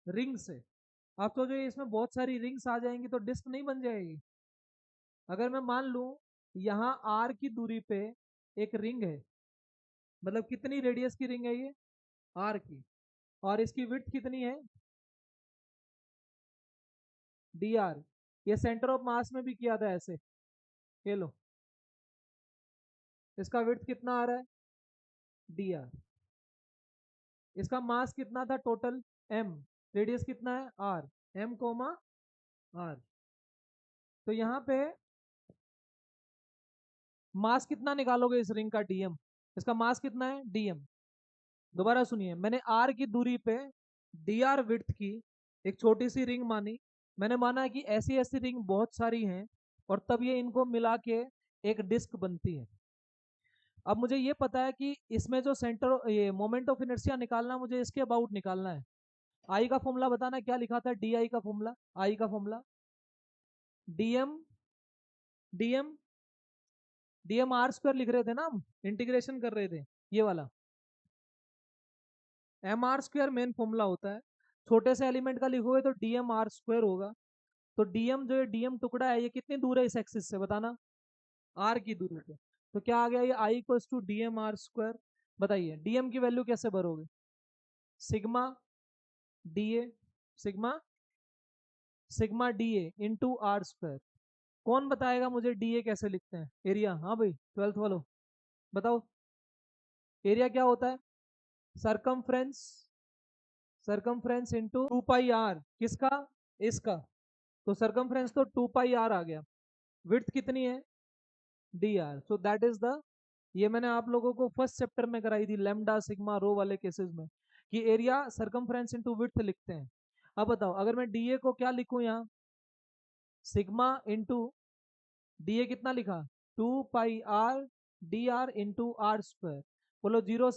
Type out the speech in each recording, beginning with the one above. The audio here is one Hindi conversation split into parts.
रिंग से। आप तो जो इसमें बहुत सारी रिंग्स आ जाएंगी तो डिस्क नहीं बन जाएगी। अगर मैं मान लूं यहाँ आर की दूरी पे एक रिंग है, मतलब कितनी रेडियस की रिंग है ये, आर की, और इसकी विड्थ कितनी है, डी आर। ये सेंटर ऑफ मास में भी किया था ऐसे, ये लो, इसका विड्थ कितना आ रहा है, डी आर। इसका मास कितना था टोटल, एम, रेडियस कितना है आर, एम कोमा आर। तो यहाँ पे मास कितना निकालोगे इस रिंग का, डीएम। इसका मास कितना है, डीएम। दोबारा सुनिए, मैंने आर की दूरी पे डी आर विड्थ की एक छोटी सी रिंग मानी। मैंने माना कि ऐसी ऐसी रिंग बहुत सारी हैं और तब ये इनको मिला के एक डिस्क बनती है। अब मुझे ये पता है कि इसमें जो सेंटर, ये मोमेंट ऑफ इनर्शिया निकालना, मुझे इसके अबाउट निकालना है। आई का फॉर्मूला बताना, क्या लिखा था, डी आई का फॉर्मूला, आई का formula DM, DM, DM R square लिख रहे थे ना हम, इंटीग्रेशन कर रहे थे, ये वाला M R square main formula होता है। छोटे से एलिमेंट का लिखोगे तो डीएम आर स्क्वायर होगा। तो डीएम जो है, डीएम टुकड़ा है, ये कितनी दूर है इस एक्सिस से बताना, आर की दूरी पे। तो क्या आ गया ये, I equals to dm R square. बताइए डीएम की वैल्यू कैसे भरोगे, sigma D A, sigma, sigma D A into R square. कौन बताएगा मुझे डी ए कैसे लिखते हैं, एरिया, हाँ भाई ट्वेल्थ वालों बताओ। एरिया क्या होता है, circumference, circumference into 2 pi R, किसका, इसका। तो सरकमफ्रेंस तो 2 पाई आर आ गया। विड्थ कितनी है, D R. So that is the, ये मैंने आप लोगों को फर्स्ट चैप्टर में कराई थी लैम्डा सिग्मा रो वाले केसेस में, कि एरिया सरकमफ्रेंस इंटू विड्थ लिखते हैं। अब बताओ अगर मैं डीए को क्या लिखूं यहाँ, सिग्मा इंटू डीए कितना लिखा, 2 pi R D R into R square. बोलो जीरो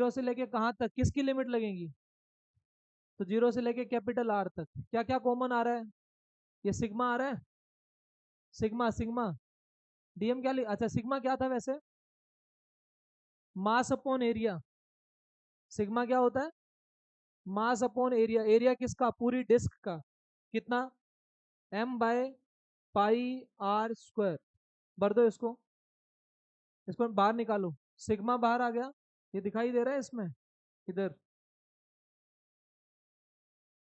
से लेके कहाँ तक, किसकी लिमिट लगेगी, तो जीरो से लेके कैपिटल आर तक क्या क्या कॉमन आ रहा है, ये सिग्मा आ रहा है, सिग्मा, सिग्मा। डीएम क्या अच्छा सिग्मा क्या था वैसे, मास अपॉन एरिया। सिग्मा क्या होता है, मास अपॉन एरिया। एरिया किसका, पूरी डिस्क का, कितना, M by pi R square. भर दो इसको, इसको बाहर निकालो, सिग्मा बाहर आ गया, ये दिखाई दे रहा है इसमें, इधर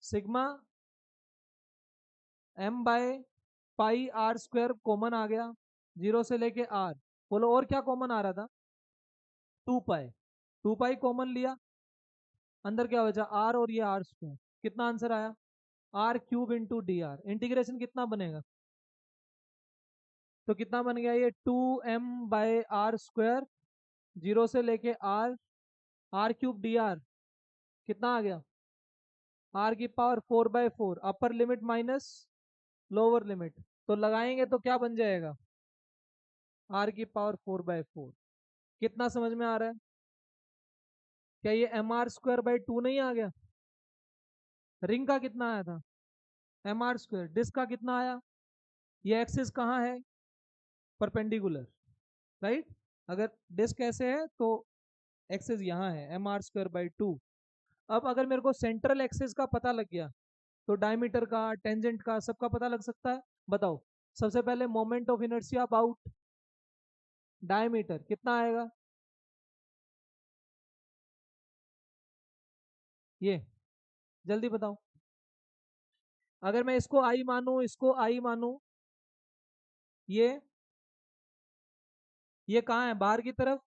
sigma M by pi R square common आ गया, जीरो से लेके आर। बोलो और क्या कॉमन आ रहा था, 2 पाई, 2 पाई कॉमन लिया, अंदर क्या बचा, आर और ये आर स्क्वायर। कितना आंसर आया, R cube into D R. Integration कितना बनेगा, तो कितना बन गया ये, 2m/r², जीरो से लेके R, R cube D R, कितना आ गया, आर की power 4/4, upper limit minus lower limit. तो लगाएंगे तो क्या बन जाएगा, आर की पावर 4/4। कितना समझ में आ रहा है, क्या ये mr²/2 नहीं आ गया, रिंग का कितना आया था, mr², डिस्क का कितना आया, ये एक्सिस कहाँ है, परपेंडिकुलर, राइट। अगर डिस्क ऐसे है तो एक्सिस यहाँ है, mr²/2। अब अगर मेरे को सेंट्रल एक्सिस का पता लग गया तो डायमीटर का, टेंजेंट का, सबका पता लग सकता है। बताओ सबसे पहले moment of inertia about diameter कितना आएगा, ये जल्दी बताओ। अगर मैं इसको आई मानू, इसको आई मानू, ये कहाँ है, बाहर की तरफ,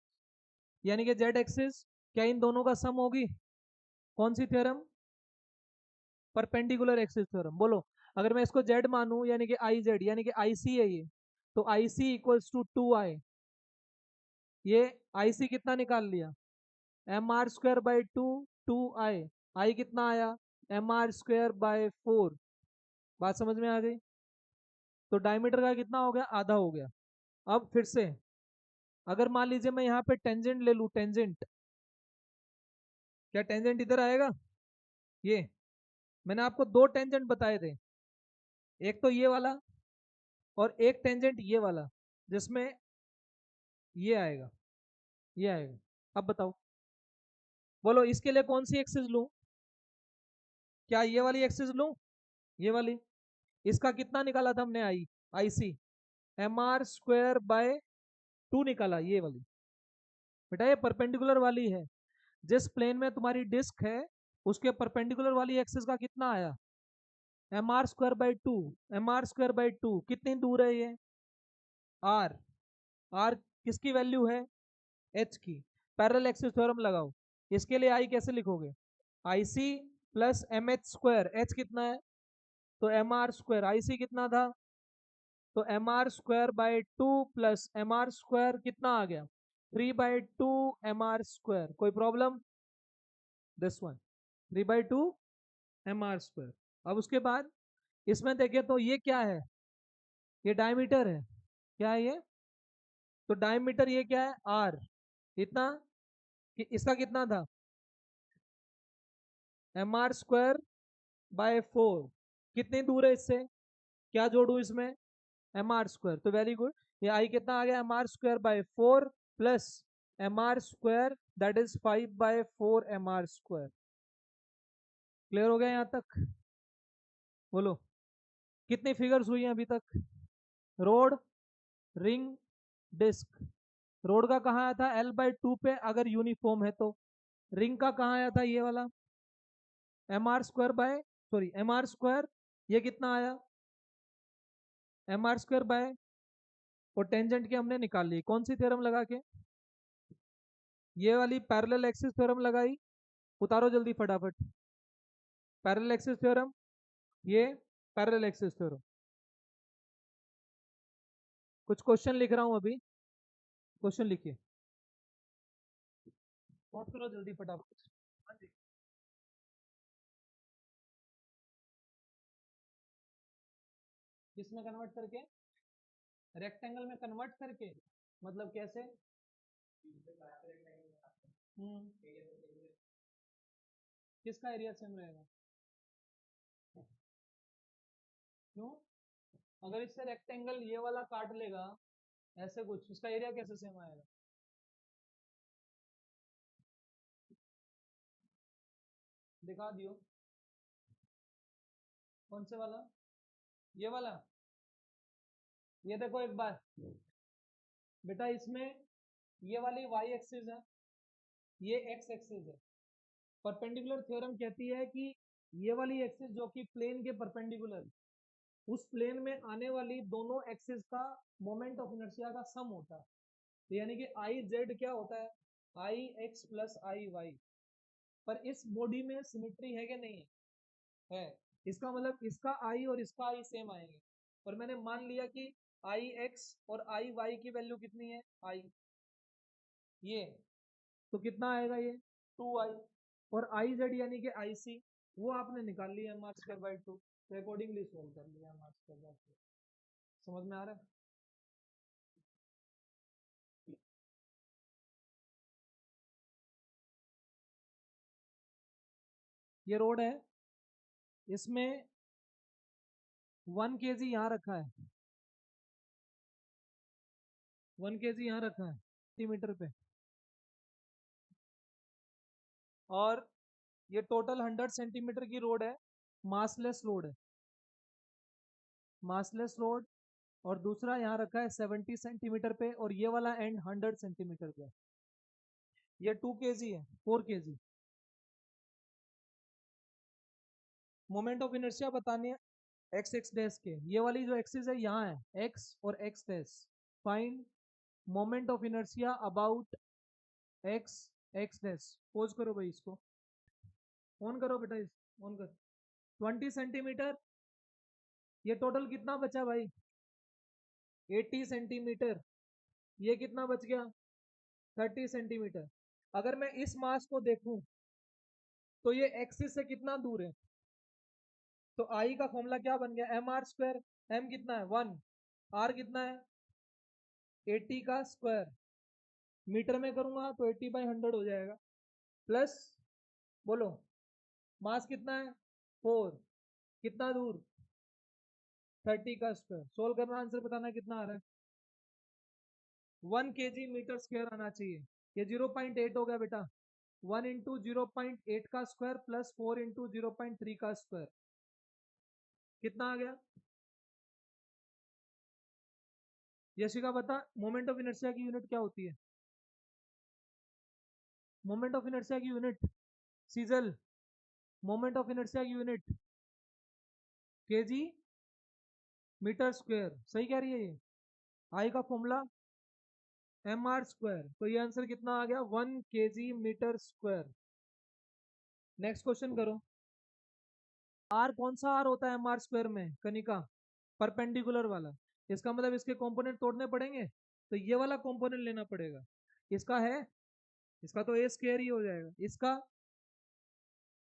यानी कि जेड एक्सिस, क्या इन दोनों का सम होगी, कौन सी थ्योरम, परपेंडिकुलर एक्सिस थ्योरम। बोलो अगर मैं इसको जेड मानू, यानी कि आई जेड, यानी कि आई सी है ये, तो आई सी इक्वल्स टू 2 आई। ये आई सी कितना निकाल लिया, mr²/2, 2i, आई कितना आया, mr²/4। बात समझ में आ गई। तो डायमीटर का कितना हो गया, आधा हो गया। अब फिर से अगर मान लीजिए मैं यहाँ पे टेंजेंट ले लूँ, टेंजेंट, क्या टेंजेंट इधर आएगा, ये मैंने आपको दो टेंजेंट बताए थे, एक तो ये वाला और एक टेंजेंट ये वाला, जिसमें ये आएगा, ये आएगा। अब बताओ बोलो इसके लिए कौन सी एक्सिस लूं? क्या ये वाली एक्सिस लूं? ये वाली। इसका कितना निकाला था हमने? आई सी mr² by 2 निकाला, ये वाली। बेटा ये परपेंडिकुलर वाली है, जिस प्लेन में तुम्हारी डिस्क है उसके परपेंडिकुलर वाली एक्सिस का कितना आया? mr² by 2। mr² by 2 कितनी दूर है ये? आर। आर किसकी वैल्यू है? एच की। पैरेलल एक्सिस थ्योरम लगाओ। इसके लिए आई कैसे लिखोगे? I C plus M H square. H कितना है? तो M R square. I C कितना था? तो mr² by 2 प्लस mr² कितना आ गया? 3/2 mr²। कोई प्रॉब्लम? This one 3/2 mr²। अब उसके बाद इसमें देखें तो ये क्या है? ये डायमीटर है। क्या है ये? तो डायमीटर ये क्या है? आर। इतना कि इसका कितना था? mr²by 4। कितनी दूर है इससे? क्या जोड़ू इसमें? mr²। तो वेरी गुड। ये आई कितना आ गया? mr²by 4 plus mr², that is 5/4 mr²। Clear हो गया यहां तक? बोलो कितनी फिगर्स हुई हैं अभी तक? Road, ring, disc. रोड का कहाँ आया था? l/2 पे अगर यूनिफॉर्म है तो। रिंग का कहाँ आया था? ये वाला mr² ये कितना आया? mr²। और टेंजेंट की हमने निकाल ली, कौन सी थ्योरम लगा के? ये वाली पैरेलल एक्सिस थ्योरम लगाई। उतारो जल्दी फटाफट। पैरेलल एक्सिस थ्योरम, ये पैरेलल एक्सिस थ्योरम। कुछ क्वेश्चन लिख रहा हूं अभी, क्वेश्चन लिखिए। नोट करो जल्दी फटाफट। हाँ जी। किसमें कन्वर्ट करके? रेक्टेंगल में कन्वर्ट करके? मतलब कैसे? किसका एरिया सेम रहेगा? क्यों? अगर इससे रेक्टेंगल ये वाला काट लेगा ऐसे कुछ, उसका एरिया कैसे सेम आएगा? दिखा दियो। कौन से वाला? ये वाला। ये देखो एक बार बेटा, इसमें ये वाली y एक्सिस है, ये x एक्सिस है। परपेंडिकुलर थ्योरम कहती है कि ये वाली एक्सिस जो कि प्लेन के परपेंडिकुलर, उस प्लेन में आने वाली दोनों एक्सिस का मोमेंट ऑफ इनर्शिया का सम होता है। तो यानी कि आई जेड क्या होता है? I X plus I Y. पर इस बॉडी में सिमेट्री है कि नहीं है? है। इसका मतलब इसका आई और इसका आई सेम आएंगे। और मैंने मान लिया कि आई एक्स और आई वाई की वैल्यू कितनी है? आई ये, तो कितना आएगा ये? 2i। और आई जेड यानी कि आई सी, वो आपने निकाल लिया mr²by 2। तो अकॉर्डिंगली सोल्व कर लिया mr²by 2। समझ में आ रहा है? ये रोड है, इसमें 1 kg यहाँ रखा है, 1 kg यहाँ रखा है सेंटीमीटर पे। और ये टोटल 100 सेंटीमीटर की रोड है, मासलेस रोड है, मासलेस रोड। और दूसरा यहाँ रखा है 70 सेंटीमीटर पे, और ये वाला एंड 100 सेंटीमीटर पे। ये 2 kg है, 4 kg। मोमेंट ऑफ इनर्शिया बताने हैं एक्स एक्स डैश के। ये वाली जो एक्सिस है यहाँ है एक्स और x dash. Find moment of inertia about x x dash. Pose करो भाई इसको, ऑन करो बेटा, इस ऑन कर। 20 सेंटीमीटर। ये टोटल कितना बचा भाई? 80 सेंटीमीटर। ये कितना बच गया? 30 सेंटीमीटर। अगर मैं इस मास को देखूं तो ये एक्सिस से कितना दूर है? तो आई का फॉर्मूला क्या बन गया? mr²। m कितना है? 1। r कितना है? 80 का स्क्वायर। मीटर में करूंगा तो 80/100 हो जाएगा। प्लस, बोलो मास कितना है? 4। कितना दूर? 30 का स्क्वायर। सोल्व करना, आंसर बताना कितना आ रहा है? 1 kg मीटर स्क्वायर आना चाहिए। ये 0.8 हो गया बेटा। 1 इंटू 0.8 का स्क्वायर प्लस 4 इंटू 0.3 का स्क्वायर, कितना आ गया? यशिका बता, मोमेंट ऑफ इनर्शिया की यूनिट क्या होती है? मोमेंट ऑफ इनर्शिया की यूनिट, सीजल, मोमेंट ऑफ इनर्शिया की यूनिट केजी मीटर स्क्वायर, सही कह रही है ये। आई का फॉर्मूला एम आर स्क्वायर, तो ये आंसर कितना आ गया? 1 kg metre square. Next question करो। आर कौन सा आर होता है एम आर स्क्वायर में कनिका? परपेंडिकुलर वाला। इसका मतलब इसके कंपोनेंट तोड़ने पड़ेंगे, तो ये वाला कंपोनेंट लेना पड़ेगा। इसका है, इसका तो ए स्क्वायर ही हो जाएगा। इसका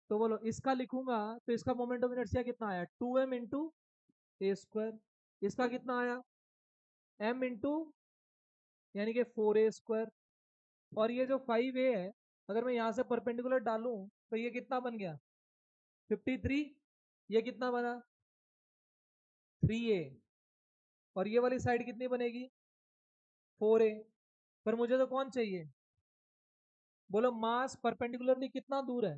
तो बोलो, इसका लिखूंगा तो इसका मोमेंट ऑफ इनर्शिया कितना आया? 2m इंटू ए स्क्वायर। इसका कितना आया? m इंटू यानी कि 4a स्क्वायर। और ये जो 5a है, अगर मैं यहाँ से परपेंडिकुलर डालूं तो ये कितना बन गया? 53। ये कितना बना? 3a। और ये वाली साइड कितनी बनेगी? 4a। पर मुझे तो कौन चाहिए? बोलो मास परपेंडिकुलरली कितना दूर है?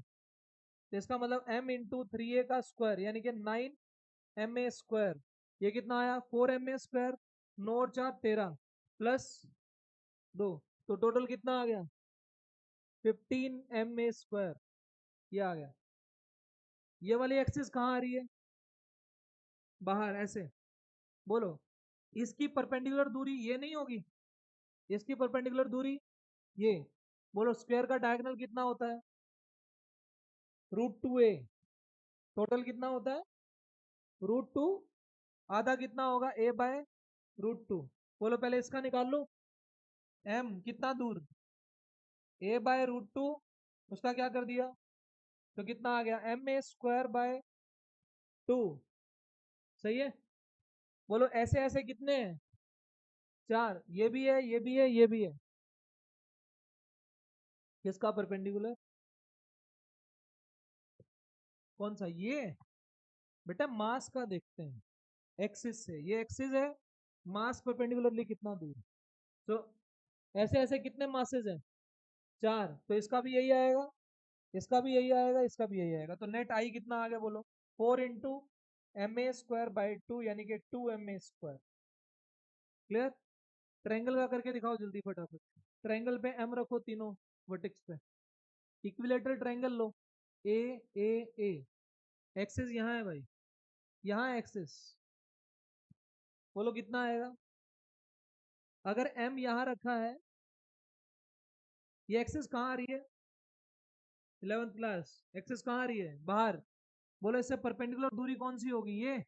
तो इसका मतलब m इंटू 3a का स्क्वायर यानी कि 9ma स्क्वायर। ये कितना आया? 4ma square. 9 और 4 13 प्लस 2, तो टोटल कितना आ गया? 15ma square. ये आ गया। ये वाली एक्सिस कहाँ आ रही है? बाहर ऐसे। बोलो, इसकी परपेंडिकुलर दूरी ये नहीं होगी? इसकी परपेंडिकुलर दूरी ये। बोलो स्क्वायर का डायगोनल कितना होता है? √2a। टोटल कितना होता है? √2। आधा कितना होगा? a/√2। बोलो पहले इसका निकाल लो। m कितना दूर? a/√2। उसका क्या कर दिया? तो कितना आ गया? ma square by 2। सही है। बोलो ऐसे ऐसे कितने हैं? 4। ये भी है, ये भी है, ये भी है। किसका परपेंडिकुलर? कौन सा? ये बेटा मास का देखते हैं, एक्सिस से। ये एक्सिस है, मास परपेंडिकुलरली कितना दूर। तो ऐसे ऐसे कितने मासेस हैं? 4। तो इसका भी यही आएगा, इसका भी यही आएगा, इसका भी यही आएगा। तो नेट आई कितना आ गया? बोलो 4 इंटू ma स्क्वायर बाई 2 यानी कि 2ma स्क्वायर। क्लियर? ट्रायंगल का करके दिखाओ जल्दी फटाफट। ट्रायंगल पे m रखो तीनों वर्टेक्स पे। इक्विलेटरल ट्रायंगल लो। ए ए ए। एक्सिस यहाँ है भाई, यहाँ एक्सिस। बोलो कितना आएगा? अगर m यहाँ रखा है, ये एक्सिस कहाँ आ रही है? 11th class. एक्सिस कहाँ आ रही है? बाहर। बोलो इससे परपेंडिकुलर दूरी कौन सी होगी? ये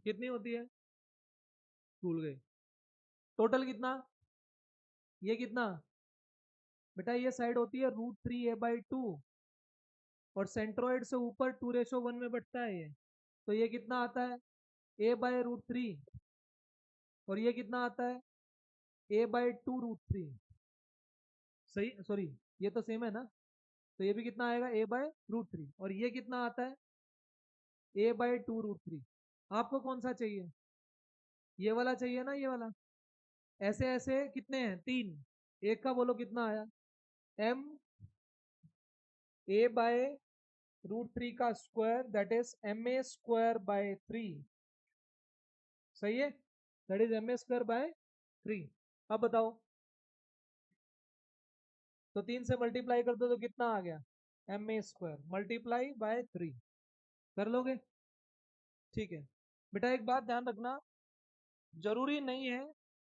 कितनी होती है? भूल गए। टोटल कितना? ये कितना? बेटा ये साइड होती है √3a/2, और सेंट्रोइड से ऊपर 2:1 में बढ़ता है ये। तो ये कितना आता है? a/√3। और ये कितना आता है? a/2√3। सही, सॉरी, ये तो सेम है ना। तो ये भी कितना आएगा? a/√3। और ये कितना आता है? a/2√3। आपको कौन सा चाहिए? ये वाला चाहिए ना, ये वाला। ऐसे ऐसे कितने हैं? 3। एक का बोलो कितना आया? m a/√3 का square that is ma square by 3। सही है, that is ma square by 3। अब बताओ, तो 3 से मल्टीप्लाई कर दो तो कितना आ गया? ma square multiply by 3। कर लोगे? ठीक है। बेटा एक बात ध्यान रखना, जरूरी नहीं है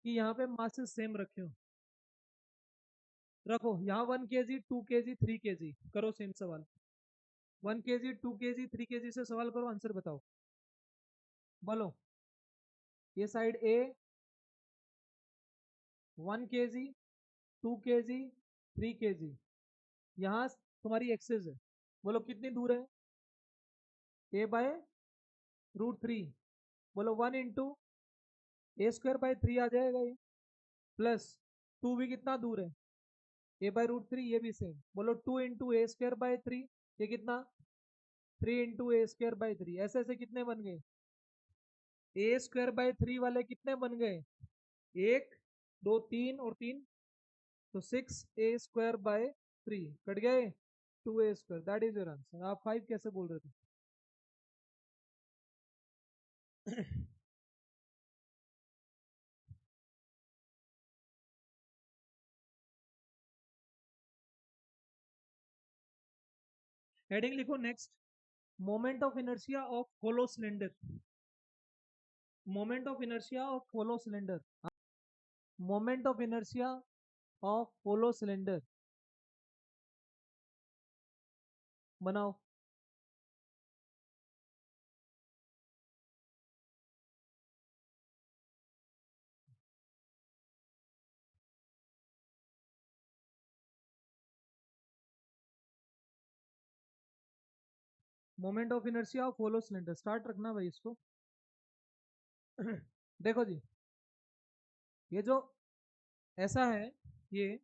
कि यहाँ पे मासेस सेम रखे हो। रखो यहाँ 1 kg 2 kg 3 kg, करो सेम सवाल। 1 kg 2 kg 3 kg से सवाल करो, आंसर बताओ। बोलो, ये साइड ए 1 kg 2 kg 3 kg, यहाँ तुम्हारी एक्सेस है। बोलो कितनी दूर है? a/√3। बोलो 1 इंटू ए स्क्वायर बाई 3 आ जाएगा ये, प्लस 2 भी कितना दूर है? a/√3। ये भी सेम। बोलो 2 इंटू ए स्क्वायर बाई 3, ये कितना? 3 इंटू ए स्क्वायर बाई 3। ऐसे ऐसे कितने बन गए? ए स्क्वायर बाई 3 वाले कितने बन गए? 1 2 3 और 3, तो 6a स्क्वायर बाय 3 कट गए, 2a² that is your answer. आप 5 कैसे बोल रहे थे? हेडिंग लिखो next, moment of inertia of hollow cylinder. Moment of inertia of hollow cylinder. Moment of inertia of hollow cylinder बनाओ। Moment of inertia of hollow cylinder start रखना भाई इसको। देखो जी, ये जो ऐसा है, ये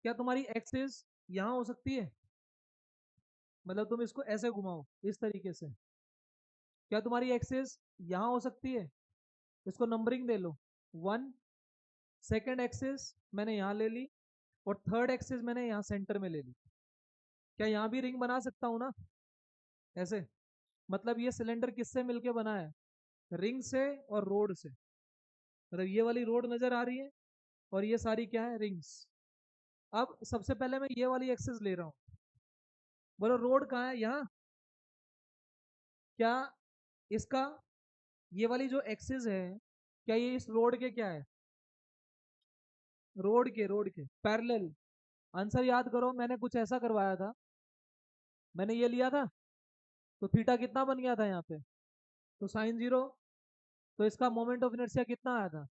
क्या तुम्हारी एक्सिस यहाँ हो सकती है? मतलब तुम इसको ऐसे घुमाओ इस तरीके से, क्या तुम्हारी एक्सिस यहाँ हो सकती है? इसको नंबरिंग दे लो, 1, सेकेंड एक्सिस मैंने यहाँ ले ली, और थर्ड एक्सिस मैंने यहाँ सेंटर में ले ली। क्या यहाँ भी रिंग बना सकता हूँ ना ऐसे? मतलब ये सिलेंडर किससे मिलके बना है? रिंग से और रोड से। मतलब ये वाली रोड नजर आ रही है और ये सारी क्या है? रिंग्स। अब सबसे पहले मैं ये वाली एक्सिस ले रहा हूँ, बोलो रोड कहाँ है? यहाँ। क्या इसका ये वाली जो एक्सिस है, क्या ये इस रोड के क्या है? रोड के पैरेलल। आंसर याद करो, मैंने कुछ ऐसा करवाया था, मैंने ये लिया था, तो थीटा कितना बन गया था यहाँ पे? तो साइन 0। तो इसका मोमेंट ऑफ इनर्शिया कितना आया था?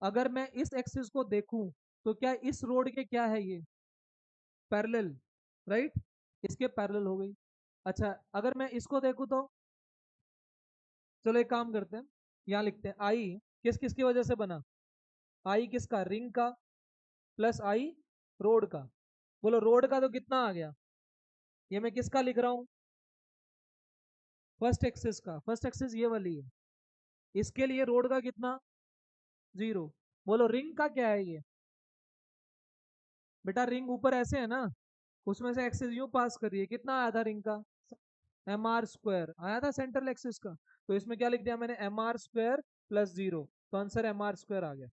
अगर मैं इस एक्सिस को देखूं तो क्या इस रोड के क्या है ये? Parallel, right? इसके पैरेलल हो गई। अच्छा, अगर मैं इसको देखूं तो चलो एक काम करते हैं, यहाँ लिखते हैं आई किस किस की वजह से बना? आई किसका? रिंग का, प्लस आई रोड का। बोलो रोड का तो कितना आ गया? ये मैं किसका लिख रहा हूँ? फर्स्ट एक्सिस का। फर्स्ट एक्सिस ये वाली है, इसके लिए रोड का कितना? 0। बोलो रिंग का क्या है ये? बेटा रिंग ऊपर ऐसे है ना, उसमें से एक्सिस यूं पास कर रही है, कितना आया था रिंग का? mr² आया था सेंट्रल एक्सिस का। तो इसमें क्या लिख दिया मैंने? mr² plus 0। तो आंसर mr² आ गया।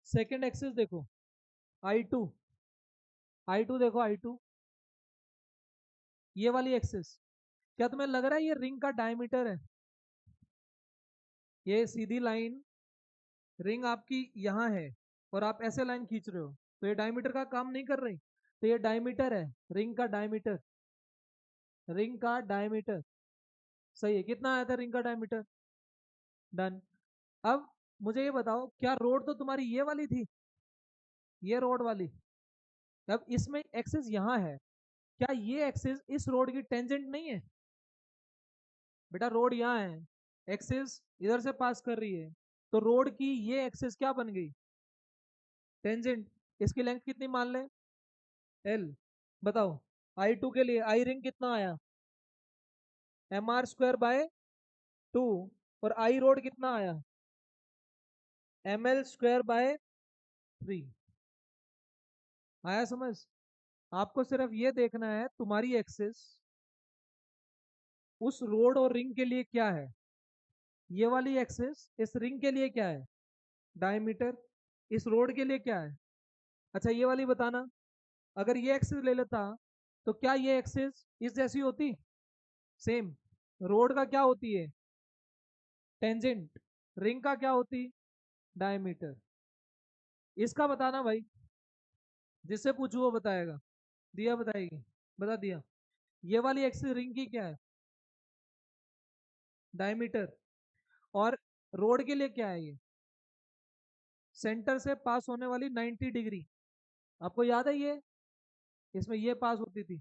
सेकेंड एक्सिस देखो, I2। I2 देखो, I2 ये वाली एक्सिस, क्या तुम्हें लग रहा है ये रिंग का डायमीटर है? ये सीधी लाइन रिंग आपकी यहाँ है और आप ऐसे लाइन खींच रहे हो, तो ये डायमीटर का काम नहीं कर रही। तो ये डायमीटर है, रिंग का डायमीटर। रिंग का डायमीटर सही है। कितना आया था रिंग का डायमीटर? डन। अब मुझे ये बताओ, क्या रोड तो तुम्हारी ये वाली थी, ये रोड वाली? अब इसमें एक्सिस यहाँ है, क्या ये एक्सिस इस रोड की टेंजेंट नहीं है? बेटा रोड यहाँ है, एक्सिस इधर से पास कर रही है, तो रोड की ये एक्सिस क्या बन गई? टेंजेंट। इसकी लेंथ कितनी मान लें? एल। बताओ I2 के लिए आई रिंग कितना आया? mr² bye 2। और आई रोड कितना आया? ml² bye 3। आया समझ? आपको सिर्फ ये देखना है तुम्हारी एक्सिस उस रोड और रिंग के लिए क्या है। ये वाली एक्सिस इस रिंग के लिए क्या है? डायमीटर। इस रोड के लिए क्या है? अच्छा ये वाली बताना, अगर ये एक्सिस ले लेता तो क्या ये एक्सिस इस जैसी होती? सेम। रोड का क्या होती है? टेंजेंट। रिंग का क्या होती? डायमीटर। इसका बताना भाई, जिससे पूछू वो बताएगा। दिया बताएगी, बता दिया। ये वाली एक्सिस रिंग की क्या है? डायमीटर। और रोड के लिए क्या है ये? सेंटर से पास होने वाली 90 डिग्री। आपको याद है ये, इसमें ये पास होती थी।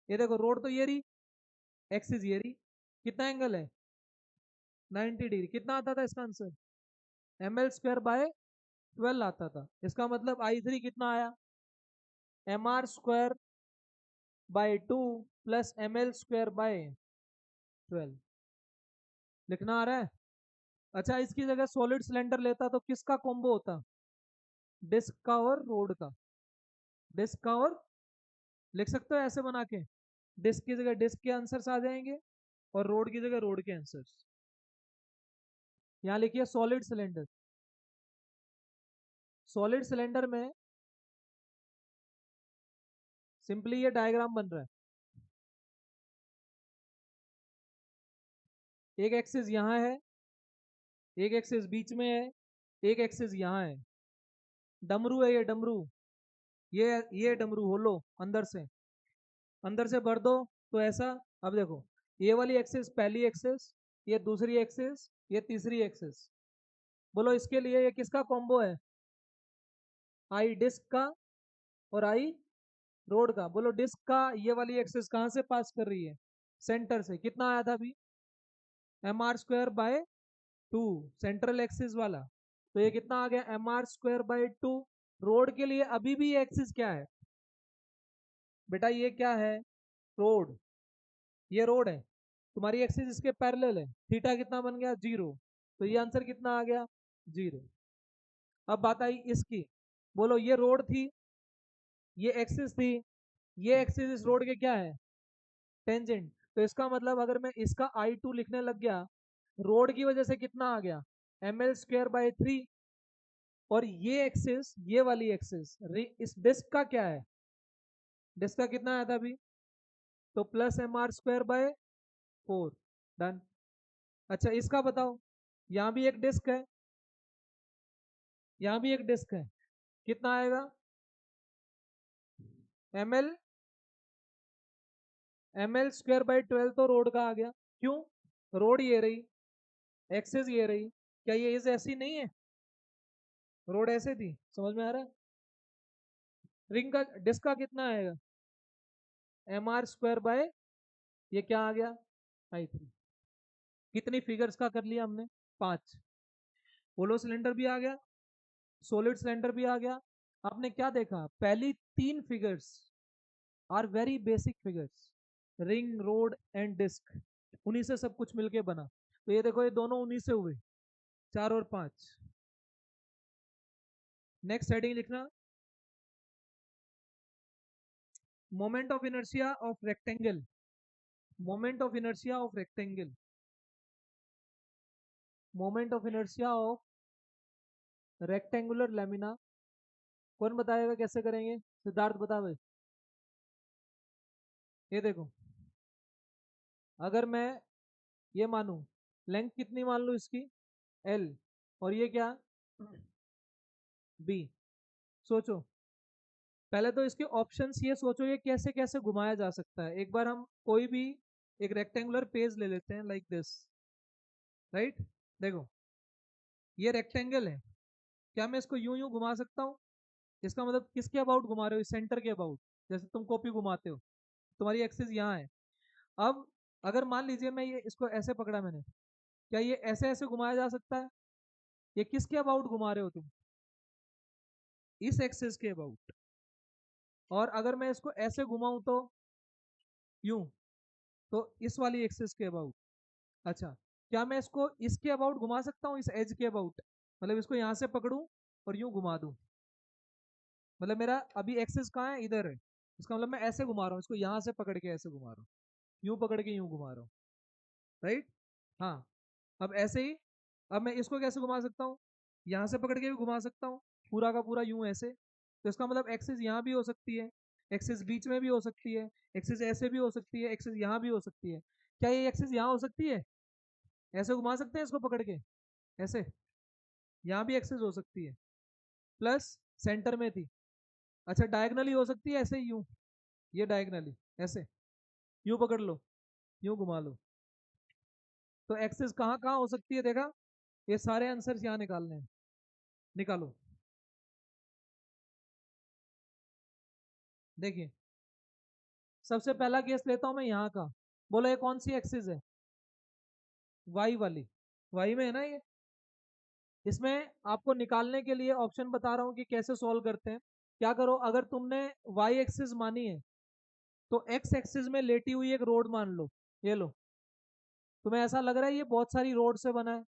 ये देखो रोड तो ये रही, एक्सिस ये रही, कितना एंगल है? 90 डिग्री। कितना आता था इसका आंसर? ml² बाय 12 आता था। इसका मतलब I3 कितना आया? mr² bye 2 plus ml² bye 12। लिखना आ रहा है? अच्छा, इसकी जगह सॉलिड सिलेंडर लेता तो किसका कॉम्बो होता? डिस्क का और रोड का। डिस्क का और, लिख सकते हो ऐसे बना के, डिस्क की जगह डिस्क के आंसर्स आ जाएंगे और रोड की जगह रोड के आंसर्स। यहाँ लिखिए सॉलिड सिलेंडर। सॉलिड सिलेंडर में सिंपली ये डायग्राम बन रहा है। एक एक्सिस यहाँ है, एक एक्सिस बीच में है, एक एक्सिस यहाँ है। डमरू है ये, डमरू। ये डमरू होलो, अंदर से भर दो तो ऐसा। अब देखो, ये वाली एक्सिस पहली एक्सिस, ये दूसरी एक्सिस, ये तीसरी एक्सिस। बोलो इसके लिए ये किसका कॉम्बो है? आई डिस्क का और आई रोड का। बोलो डिस्क का ये वाली एक्सिस कहाँ से पास कर रही है? सेंटर से। कितना आया था अभी? mr²/2, सेंट्रल एक्सिस वाला। तो ये कितना आ गया? mr²/2। रोड के लिए अभी भी ये एक्सिस क्या है बेटा? ये क्या है? रोड। ये रोड है, तुम्हारी एक्सिस इसके पैरेलल है। थीटा कितना बन गया? 0। तो ये आंसर कितना आ गया? 0। अब बात आई इसकी। बोलो ये रोड थी, ये एक्सिस थी, ये एक्सिस इस रोड के क्या है? टेंजेंट। तो इसका मतलब अगर मैं इसका I2 लिखने लग गया, रोड की वजह से कितना आ गया? ml²/3। और ये एक्सिस, ये वाली एक्सिस इस डिस्क का क्या है? डिस्क का कितना आया था अभी? तो +mr²/4। डन। अच्छा इसका बताओ, यहाँ भी एक डिस्क है, यहाँ भी एक डिस्क है। कितना आएगा? ml ml²/12 तो रोड का आ गया। क्यों? रोड ये रही, एक्सिस ये रही। क्या ये इज ऐसी नहीं है? रोड ऐसे थी, समझ में आ रहा है? रिंग का, डिस्क का कितना आएगा? mr²/ ये क्या आ गया? I3। कितनी फिगर्स का कर लिया हमने? 5। होलो सिलेंडर भी आ गया, सॉलिड सिलेंडर भी आ गया। आपने क्या देखा? पहली 3 figures are very basic figures. Ring, rod and disc, उन्हीं से सब कुछ मिलके बना। तो ये देखो, ये दोनों उन्हीं से हुए, 4 और 5। नेक्स्ट हेडिंग लिखना, moment of inertia of rectangle. Moment of inertia of rectangle. Moment of inertia of rectangular lamina. कौन बताएगा कैसे करेंगे? सिद्धार्थ बता भाई। ये देखो, अगर मैं ये मानूं, लेंथ कितनी मान लूं इसकी? L। और ये क्या? B। सोचो, पहले तो इसके ऑप्शंस ये सोचो, ये कैसे कैसे घुमाया जा सकता है। एक बार हम कोई भी एक रेक्टेंगुलर पेज ले लेते हैं, लाइक दिस, राइट। देखो, ये रेक्टेंगल है, क्या मैं इसको यूं यूं घुमा सकता हूँ? इसका मतलब किसके अबाउट घुमा रहे हो? सेंटर के अबाउट। जैसे तुम कॉपी घुमाते हो, तुम्हारी एक्सिस यहाँ है। अब अगर मान लीजिए मैं ये इसको ऐसे पकड़ा मैंने, क्या ये ऐसे ऐसे घुमाया जा सकता है? ये किसके अबाउट घुमा रहे हो तुम? इस एक्सिस के अबाउट। और अगर मैं इसको ऐसे घुमाऊं तो यूं, तो इस वाली एक्सिस के अबाउट। अच्छा, क्या मैं इसको इसके अबाउट घुमा सकता हूँ? इस एज के अबाउट, मतलब इसको यहाँ से पकड़ूं और यूं घुमा दूं। मतलब मेरा अभी एक्सिस कहाँ है? इधर है। इसका मतलब मैं ऐसे घुमा रहा हूँ इसको, यहाँ से पकड़ के ऐसे घुमा रहा हूँ, यूं पकड़ के यूं घुमा रहा हूँ, राइट। हाँ, अब ऐसे ही, अब मैं इसको कैसे घुमा सकता हूँ? यहाँ से पकड़ के भी घुमा सकता हूँ, पूरा का पूरा यूं ऐसे। तो इसका मतलब एक्सिस यहाँ भी हो सकती है, एक्सिस बीच में भी हो सकती है, एक्सिस ऐसे भी हो सकती है, एक्सिस यहाँ भी हो सकती है। क्या ये एक्सिस यहाँ हो सकती है? ऐसे घुमा सकते हैं इसको पकड़ के, ऐसे। यहाँ भी एक्सिस हो सकती है, प्लस सेंटर में थी। अच्छा, डायगनली हो सकती है, ऐसे यूं, ये डायगनली ऐसे, यूं पकड़ लो, यूं घुमा लो। तो एक्सिस कहाँ कहाँ हो सकती है? देखा, ये सारे आंसर्स यहाँ निकालने हैं। निकालो। देखिए, सबसे पहला केस लेता हूं मैं यहाँ का। बोलो ये कौन सी एक्सिस है? वाई वाली। वाई में है ना ये। इसमें आपको निकालने के लिए ऑप्शन बता रहा हूँ कि कैसे सॉल्व करते हैं। क्या करो, अगर तुमने वाई एक्सिस मानी है, तो एक्स एक्सिस में लेटी हुई एक रोड मान लो। ये लो, तुम्हें ऐसा लग रहा है ये बहुत सारी रोड से बना है?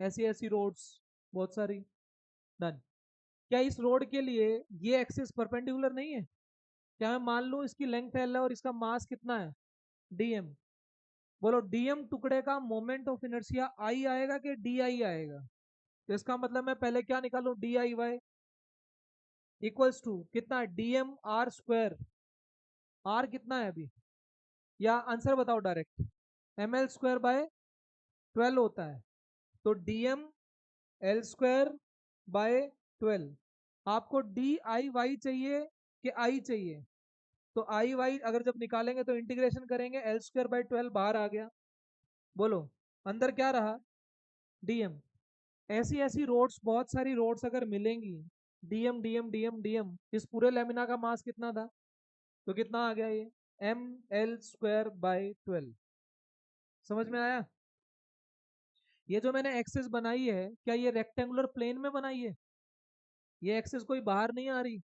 ऐसी ऐसी रोड्स बहुत सारी। डन। क्या इस रोड के लिए ये एक्सिस परपेंडिकुलर नहीं है? क्या मैं मान लूं इसकी लेंथ एल है और इसका मास कितना है डीएम? बोलो डीएम टुकड़े का मोमेंट ऑफ इनर्शिया आई आएगा कि डी आई आएगा? तो इसका मतलब मैं पहले क्या निकालूं, D I Y equals to कितना है, डीएम आर स्क्वायर। आर कितना है अभी, या आंसर बताओ direct. M L square by 12 होता है। तो डीएम एल स्क्वायर बाय 12। आपको डी आई वाई चाहिए कि आई चाहिए? तो आई वाई अगर जब निकालेंगे तो इंटीग्रेशन करेंगे, एल स्क्वायर बाय 12 बाहर आ गया। बोलो अंदर क्या रहा, डीएम। ऐसी ऐसी रोड्स, बहुत सारी रोड्स अगर मिलेंगी, डीएम डीएम डीएम डीएम, इस पूरे लेमिना का मास कितना था? तो कितना आ गया ये, एम एल स्क्वायर बाय 12। समझ में आया? ये जो मैंने एक्सिस बनाई है, क्या ये रेक्टेंगुलर प्लेन में बनाई है? ये एक्सिस कोई बाहर नहीं आ रही,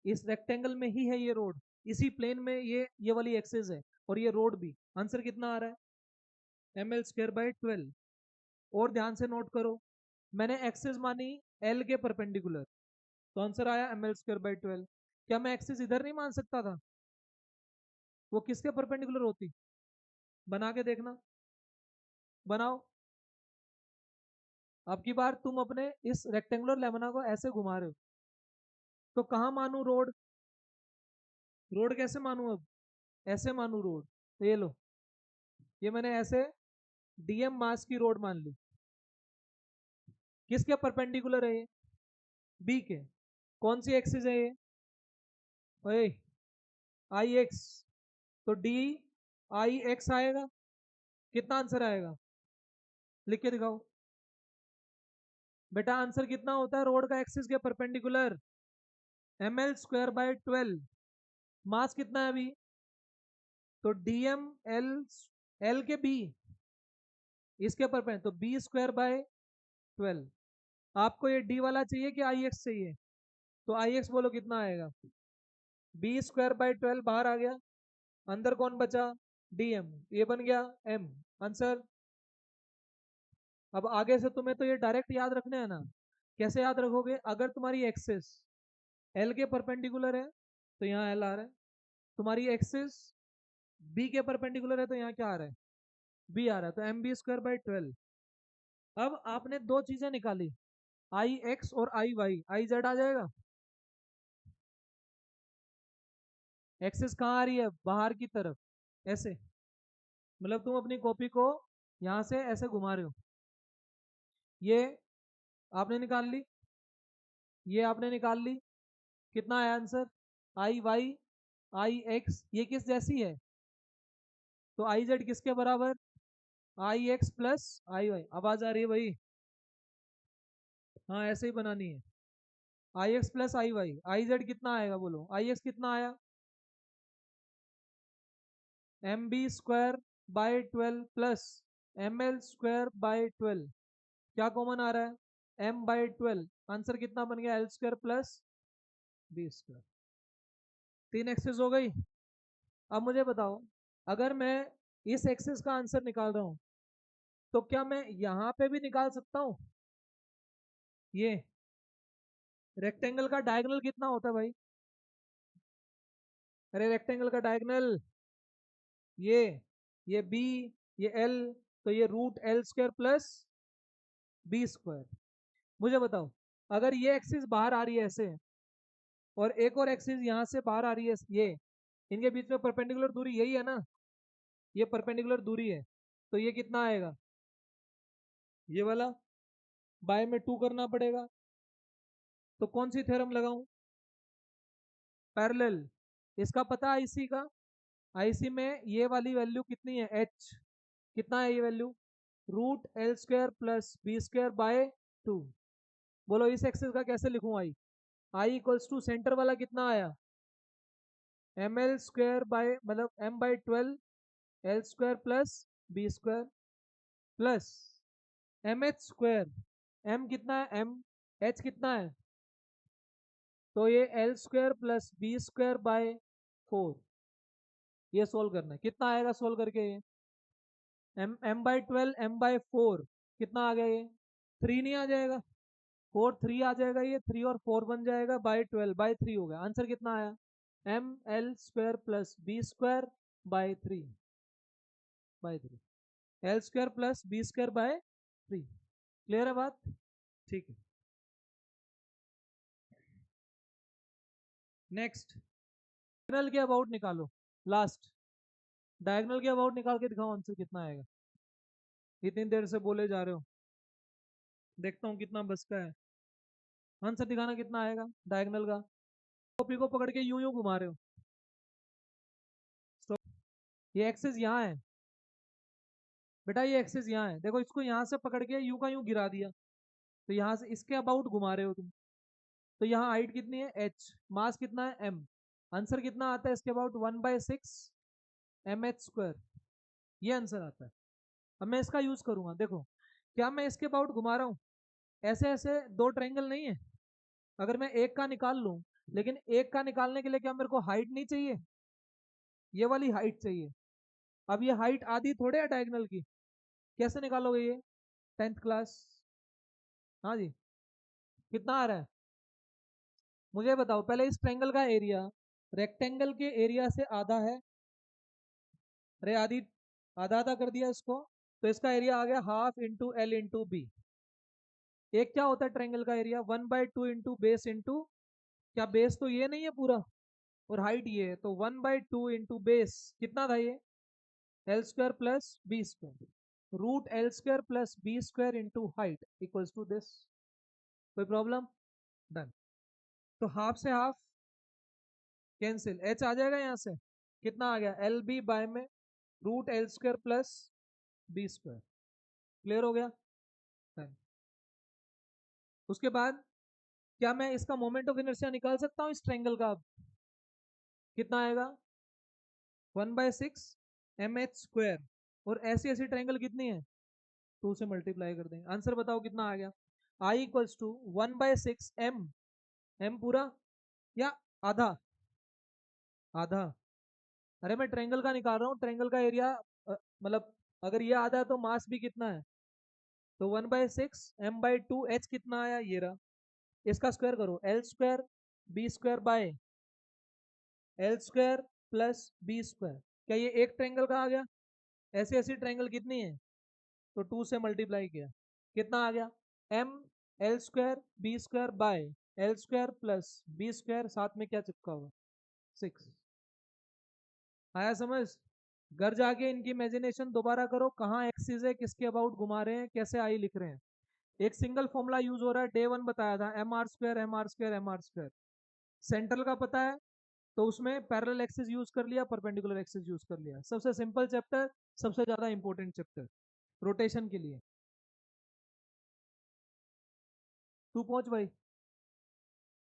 इस रेक्टेंगल में ही है ये रोड, इसी प्लेन में ये वाली एक्सिस है, और ये रोड भी। आंसर कितना आ रहा है, एम एल स्क्वायर बाय 12। और ध्यान से नोट करो, मैंने एक्सिस मानी एल के परपेंडिकुलर, तो आंसर आया एम एल स्क्वायर बाय 12। क्या मैं एक्सिस इधर नहीं मान सकता था? वो किसके परपेंडिकुलर होती? बना के देखना, बनाओ। अब की बार तुम अपने इस रेक्टेंगुलर लेमना को ऐसे घुमा रहे हो, तो कहाँ मानू रोड? रोड कैसे मानू अब, ऐसे मानू रोड। तो ये लो, ये मैंने ऐसे डीएम मास की रोड मान ली। किसके परपेंडिकुलर है ये, बी के। कौन सी एक्सिस है ये, ओए आई एक्स। तो डी आई एक्स आएगा। कितना आंसर आएगा, लिख के दिखाओ बेटा। आंसर कितना होता है रोड का एक्सिस के perpendicular, M L square by 12। Mass कितना है अभी, तो डीएम एल, एल के बी, इसके परपेंडिकुलर, तो बी स्क्वायर बाय 12। आपको ये डी वाला चाहिए कि आई एक्स चाहिए? तो आई एक्स बोलो कितना आएगा, बी स्क्वायर बाय 12 बाहर आ गया, अंदर कौन बचा, डीएम, ये बन गया एम। आंसर। अब आगे से तुम्हें तो ये डायरेक्ट याद रखना है ना। कैसे याद रखोगे, अगर तुम्हारी एक्सिस एल के परपेंडिकुलर है तो यहाँ एल आ रहा है, तुम्हारी एक्सिस बी के परपेंडिकुलर है तो यहाँ क्या आ रहा है, बी आ रहा है, तो एम बी स्क्वायर बाई 12। अब आपने दो चीजें निकाली, आई एक्स और आई वाई, आई जेड आ जाएगा। एक्सिस कहाँ आ रही है, बाहर की तरफ, ऐसे। मतलब तुम अपनी कॉपी को यहाँ से ऐसे घुमा रहे हो, ये आपने निकाल ली, ये आपने निकाल ली। कितना है आंसर, आई वाई आई एक्स, ये किस जैसी है, तो आई जेड किसके बराबर, आई एक्स प्लस आई वाई। आवाज आ रही है भाई? हाँ ऐसे ही बनानी है, I X plus I Y. I Z कितना आएगा बोलो, आई एक्स कितना आया, M B square by 12 plus M L square by 12। क्या कॉमन आ रहा है, एम बाय 12। आंसर कितना बन गया, L square plus B square. तीन एक्सेस हो गई। अब मुझे बताओ, अगर मैं इस एक्सेस का आंसर निकाल रहा हूं, तो क्या मैं यहां पे भी निकाल सकता हूं? ये रेक्टेंगल का डायगोनल कितना होता है भाई, अरे रेक्टेंगल का डायगोनल, ये ये बी, ये एल, तो ये root L square plus B square. मुझे बताओ, अगर ये एक्सिस बाहर आ रही है ऐसे, और एक और एक्सिस यहाँ से बाहर आ रही है ये, इनके बीच में परपेंडिकुलर दूरी यही है ना, ये परपेंडिकुलर दूरी है, तो ये कितना आएगा, ये वाला बाय में 2 करना पड़ेगा। तो कौन सी थ्योरम लगाऊं, पैरेलल। इसका पता आईसी का, आईसी में ये वाली वैल्यू कितनी है, एच कितना है ये value, root L square plus B square by 2। बोलो इस एक्सिस का कैसे लिखूं, आई इक्वल्स टू सेंटर वाला कितना आया, एम एल स्क्वायर बाय मतलब M by 12 L square plus B square plus M H square. M कितना है, एम, एच कितना है, तो ये L square plus B square by 4। ये सोल्व करना है, कितना आएगा सोल्व करके, ये M M by 12 M by 4 कितना आ गया ये, 3 नहीं आ जाएगा, 4 3 आ जाएगा, ये 3 और 4 बन जाएगा बाई 12 बाई 3 हो गया। आंसर कितना आया? ml² plus b² by 3 by 3, l² plus b² by 3। Clear है बात? ठीक है। नेक्स्ट, डायगोनल के अबाउट निकालो। लास्ट डायगोनल के अबाउट निकाल के दिखाओ, आंसर कितना आएगा। इतनी देर से बोले जा रहे हो, देखता हूँ कितना बस का है। आंसर दिखाना कितना आएगा डायगोनल का। कॉपी को पकड़ के यूं यूं घुमा रहे हो। स्टॉप। ये एक्सेस यहाँ है बेटा, ये एक्सेस यहाँ है, देखो इसको यहाँ से पकड़ के यूं का यूं गिरा दिया, तो यहाँ से इसके अबाउट घुमा रहे हो तुम। तो यहाँ हाइट कितनी है h, मास कितना है m, आंसर कितना आता है इसके अबाउट 1/6 mh², ये आंसर आता है। अब मैं इसका यूज करूंगा, देखो क्या मैं इसके अबाउट घुमा रहा हूँ, ऐसे ऐसे दो ट्रायंगल नहीं है, अगर मैं एक का निकाल लूं, लेकिन एक का निकालने के लिए क्या मेरे को हाइट नहीं चाहिए, ये वाली हाइट चाहिए। अब ये हाइट आधी थोड़े है डायगोनल की, कैसे निकालोगे ये? 10th class. हाँ जी, कितना आ रहा है मुझे बताओ पहले। इस ट्रायंगल का एरिया रेक्टेंगल के एरिया से आधा है, अरे आधी, आधा आधा कर दिया इसको, तो इसका एरिया आ गया half into L into B. एक क्या होता है ट्रायंगल का एरिया? 1/2 इंटू बेस इंटू, क्या बेस तो ये नहीं है पूरा और हाइट ये है, तो 1/2 इंटू बेस कितना था ये? l² plus b², root l² plus b² into height equals to this. कोई प्रॉब्लम? डन। तो हाफ से हाफ कैंसिल, h आ जाएगा यहाँ से, कितना आ गया? एल बी बाय में root l² plus b²। Clear हो गया? डन। उसके बाद क्या मैं इसका मोमेंट ऑफ इनर्शिया निकाल सकता हूँ इस ट्रायंगल का? अब कितना आएगा? 1/6 mh², और ऐसी ऐसी ट्रायंगल कितनी है? 2 से मल्टीप्लाई कर देंगे। आंसर बताओ कितना आ गया? I इक्वल्स टू 1/6 m पूरा या आधा? आधा। अरे मैं ट्रायंगल का निकाल रहा हूँ, ट्रायंगल का एरिया, मतलब अगर ये आधा है तो मास भी कितना है? तो 1/6 m/2 h कितना आया? ये रहा। इसका स्क्वायर करो, l² b² bye l² plus b²। क्या ये एक ट्रायंगल का आ गया? ऐसी ऐसी ट्रायंगल कितनी है? तो 2 से मल्टीप्लाई किया, कितना आ गया? m l² b² bye l² plus b², साथ में क्या चिपका हुआ? 6। आया समझ? घर जाके इनकी इमेजिनेशन दोबारा करो, कहाँ एक्सिस है, किसके अबाउट घुमा रहे हैं, कैसे आई लिख रहे हैं। एक सिंगल फॉर्मूला यूज हो रहा है, डे 1 बताया था, mr² mr² mr²। सेंट्रल का पता है तो उसमें पैरेलल एक्सिस यूज कर लिया, परपेंडिकुलर एक्सिस यूज कर लिया। सबसे सिंपल चैप्टर, सबसे ज्यादा इंपॉर्टेंट चैप्टर रोटेशन के लिए। तू पहुंच भाई।